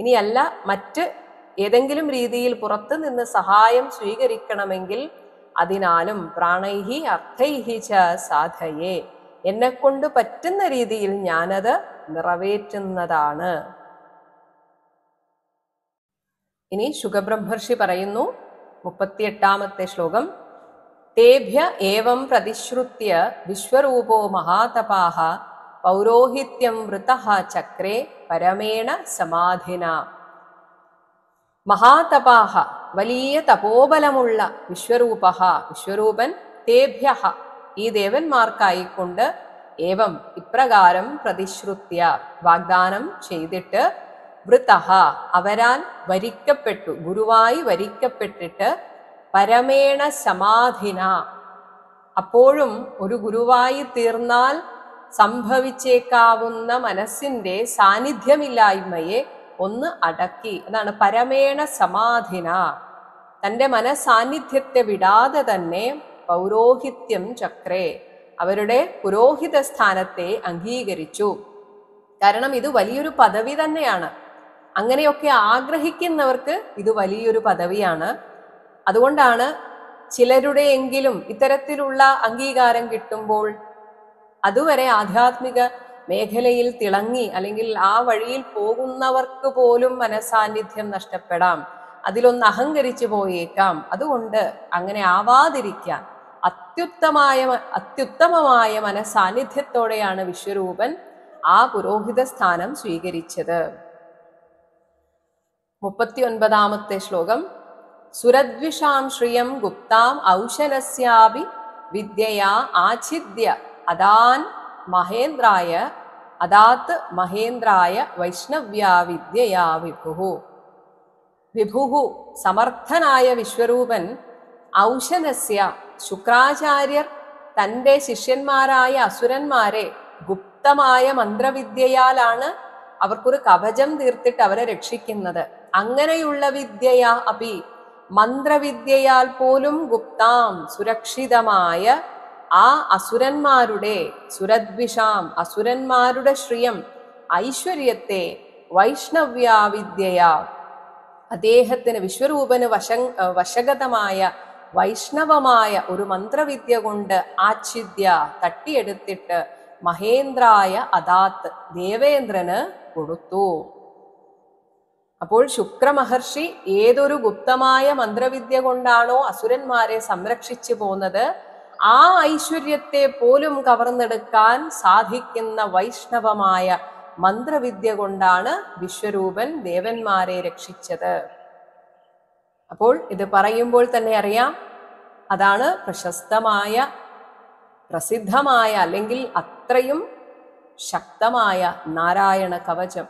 ഇനിയല്ല മറ്റ് ഏതെങ്കിലും രീതിയിൽ പുറത്തു നിന്ന് സഹായം സ്വീകരിക്കണമെങ്കിൽ അതിനാലും, പ്രാണൈഹി അർത്ഥൈഹി ച സാധയേ, എന്നെക്കൊണ്ട് പറ്റുന്ന രീതിയിൽ ഞാനത് നിറവേറ്റുന്നതാണ്. ഇനി ശുകബ്രഹ്മർഷി പറയുന്നു 38-ാമത്തെ ശ്ലോകം. തേഭ്യ ഏവം പ്രതിശ്രുത്യ വിശ്വരൂപോ മഹാതപാഃ പൗരോഹിത്യം വൃതഃ ചക്രേ പരമേണ സമാധിന. മഹാതപാഃ വലിയ തപോബലമുള്ള വിശ്വരൂപഃ വിശ്വരൂപൻ തേഭ്യഃ ഈ ദേവന്മാർക്കായിക്കൊണ്ട് ഏവം ഇപ്രകാരം പ്രതിശ്രുത്യ വാഗ്ദാനം ചെയ്തിട്ട് വൃതഃ അവരാൽ വരിക്കപ്പെട്ടു ഗുരുവായി വരിക്കപ്പെട്ടിട്ട് പരമേണ സമാധിന അപ്പോഴും ഒരു ഗുരുവായി തീർന്നാൽ സംഭവിച്ചേക്കാവുന്ന മനസ്സിന്റെ സാന്നിധ്യമില്ലായ്മയെ ഒന്ന് അടക്കി. അതാണ് പരമേണ സമാധിന. തൻ്റെ മനസാന്നിധ്യത്തെ വിടാതെ തന്നെ പൗരോഹിത്യം ചക്രേ അവരുടെ പുരോഹിത സ്ഥാനത്തെ അംഗീകരിച്ചു. കാരണം ഇത് വലിയൊരു പദവി തന്നെയാണ്. അങ്ങനെയൊക്കെ ആഗ്രഹിക്കുന്നവർക്ക് ഇത് വലിയൊരു പദവിയാണ്. അതുകൊണ്ടാണ് ചിലരുടെയെങ്കിലും ഇത്തരത്തിലുള്ള അംഗീകാരം കിട്ടുമ്പോൾ അതുവരെ ആധ്യാത്മിക മേഖലയിൽ തിളങ്ങി അല്ലെങ്കിൽ ആ വഴിയിൽ പോകുന്നവർക്ക് പോലും മനസാന്നിധ്യം നഷ്ടപ്പെടാം, അതിലൊന്ന് അഹങ്കരിച്ചു പോയേക്കാം. അതുകൊണ്ട് അങ്ങനെ ആവാതിരിക്കാൻ അത്യുത്തമമായ മനസാന്നിധ്യത്തോടെയാണ് വിശ്വരൂപൻ ആ പുരോഹിത സ്ഥാനം സ്വീകരിച്ചത്. 39-ാമത്തെ ശ്ലോകം. സുരദ്വിഷാം ശ്രിയം ഗുപ്താം ഔശനസ്യാപി വിദ്യയാ ആഛിദ്യ അദാത് മഹേന്ദ്രായ വൈഷ്ണവ്യാ വിദ്യയാ വിഭുഃ. വിഭുഃ സമർത്ഥനായ വിശ്വരൂപൻ ഔശനസ്യ ശുക്രാചാര്യർ തൻ്റെ ശിഷ്യന്മാരായ അസുരന്മാരെ ഗുപ്തമായ മന്ത്രവിദ്യയാലാണ് അവർക്കൊരു കവചം തീർത്തിട്ട് അവരെ രക്ഷിക്കുന്നത്. അങ്ങനെയുള്ള വിദ്യയാ അപി മന്ത്രവിദ്യയാൽ പോലും ഗുപ്താം സുരക്ഷിതമായ ആ അസുരന്മാരുടെ സുരദ്വിഷാം അസുരന്മാരുടെ ശ്രിയം ഐശ്വര്യത്തെ വൈഷ്ണവ്യാ വിദ്യയാ അദ്ദേഹത്തിന് വിശ്വരൂപന് വശഗതമായ വൈഷ്ണവമായ ഒരു മന്ത്രവിദ്യ കൊണ്ട് ആച്ഛിദ്യ തട്ടിയെടുത്തിട്ട് മഹേന്ദ്രായ അദാത്ത് ദേവേന്ദ്രന് കൊടുത്തു. അപ്പോൾ ശുക്രമഹർഷി ഏതൊരു ഗുപ്തമായ മന്ത്രവിദ്യ കൊണ്ടാണോ അസുരന്മാരെ സംരക്ഷിച്ചു പോന്നത്, ആ ഐശ്വര്യത്തെ പോലും കവർന്നെടുക്കാൻ സാധിക്കുന്ന വൈഷ്ണവമായ മന്ത്രവിദ്യ കൊണ്ടാണ് വിശ്വരൂപൻ ദേവന്മാരെ രക്ഷിച്ചത്. അപ്പോൾ ഇത് പറയുമ്പോൾ തന്നെ അറിയാം, അതാണ് പ്രസിദ്ധമായ അല്ലെങ്കിൽ അത്രയും ശക്തമായ നാരായണ കവചം.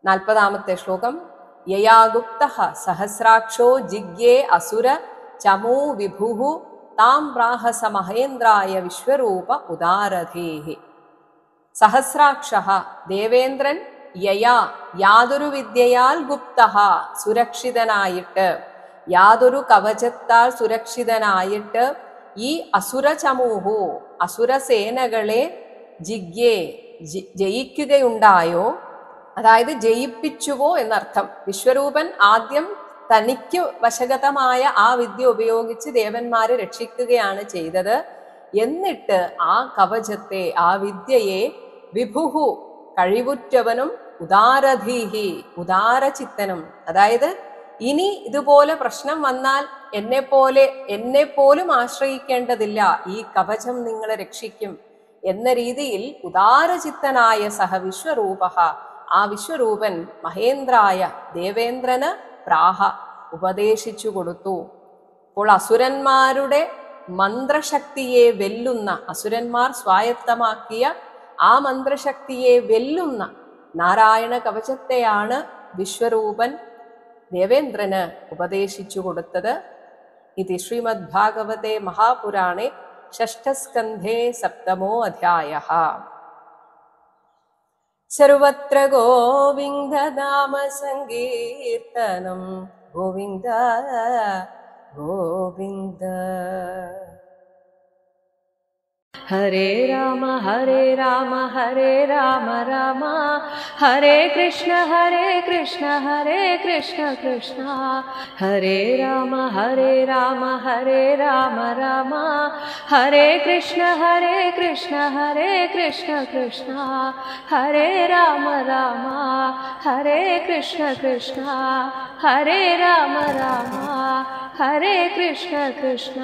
40-ാമത്തെ ശ്ലോകം. യയാഗുപ്തഃ സഹസ്രാക്ഷോ ജിഗ്യേ അസുര ചമൂ വിഭുഃ താം പ്രാഹസ മഹേന്ദ്രായ വിശ്വരൂപ ഉദാരധേഹി. സഹസ്രാക്ഷഃ ദേവേന്ദ്രൻ യാതൊരു വിദ്യയാൽ ഗുപ്തഃ സുരക്ഷിതനായിട്ട്, യാതൊരു കവചത്താൽ സുരക്ഷിതനായിട്ട് ഈ അസുരചമൂഹു അസുരസേനകളെ ജിഗ്യേ ജയിക്കുകയുണ്ടായോ, അതായത് ജയിപ്പിച്ചുവോ എന്നർത്ഥം. വിശ്വരൂപൻ ആദ്യം തനിക്ക് വശഗതമായ ആ വിദ്യ ഉപയോഗിച്ച് ദേവന്മാരെ രക്ഷിക്കുകയാണ് ചെയ്തത്. എന്നിട്ട് ആ കവചത്തെ ആ വിദ്യയെ വിഭുഹു കഴിവുറ്റവനും ഉദാരധീഹി ഉദാരചിത്തനും, അതായത് ഇനി ഇതുപോലെ പ്രശ്നം വന്നാൽ എന്നെപ്പോലും ആശ്രയിക്കേണ്ടതില്ല, ഈ കവചം നിങ്ങളെ രക്ഷിക്കും എന്ന രീതിയിൽ ഉദാരചിത്തനായ സഹ വിശ്വരൂപഃ ആ വിശ്വരൂപൻ മഹേന്ദ്രായ ദേവേന്ദ്രന് പ്രാഹ ഉപദേശിച്ചു കൊടുത്തു. അപ്പോൾ അസുരന്മാരുടെ മന്ത്രശക്തിയെ വെല്ലുന്ന, അസുരന്മാർ സ്വായത്തമാക്കിയ ആ മന്ത്രശക്തിയെ വെല്ലുന്ന നാരായണ കവചത്തെയാണ് വിശ്വരൂപൻ ദേവേന്ദ്രന് ഉപദേശിച്ചു കൊടുത്തത്. ഇത് ശ്രീമദ് ഭാഗവതേ മഹാപുരാണേ ഷഷ്ഠസ്കന്ധേ 7-മോ അധ്യായഃ. സർവത്ര ഗോവിന്ദനാമ സങ്കീർത്തനം ഗോവിന്ദ ഗോവിന്ദ. ഹരേ രാമ ഹരേ രാമ ഹരേ രാമ രാമ ഹരേ കൃഷ്ണ ഹരേ കൃഷ്ണ കൃഷ്ണ ഹരേ രാമ ഹരേ രാമ ഹരേ രാമ രാമ ഹരേ കൃഷ്ണ കൃഷ്ണ ഹരേ രാമ രാമ ഹരേ കൃഷ്ണ ഹരേ രാമ രാമ ഹരേ കൃഷ്ണ കൃഷ്ണ.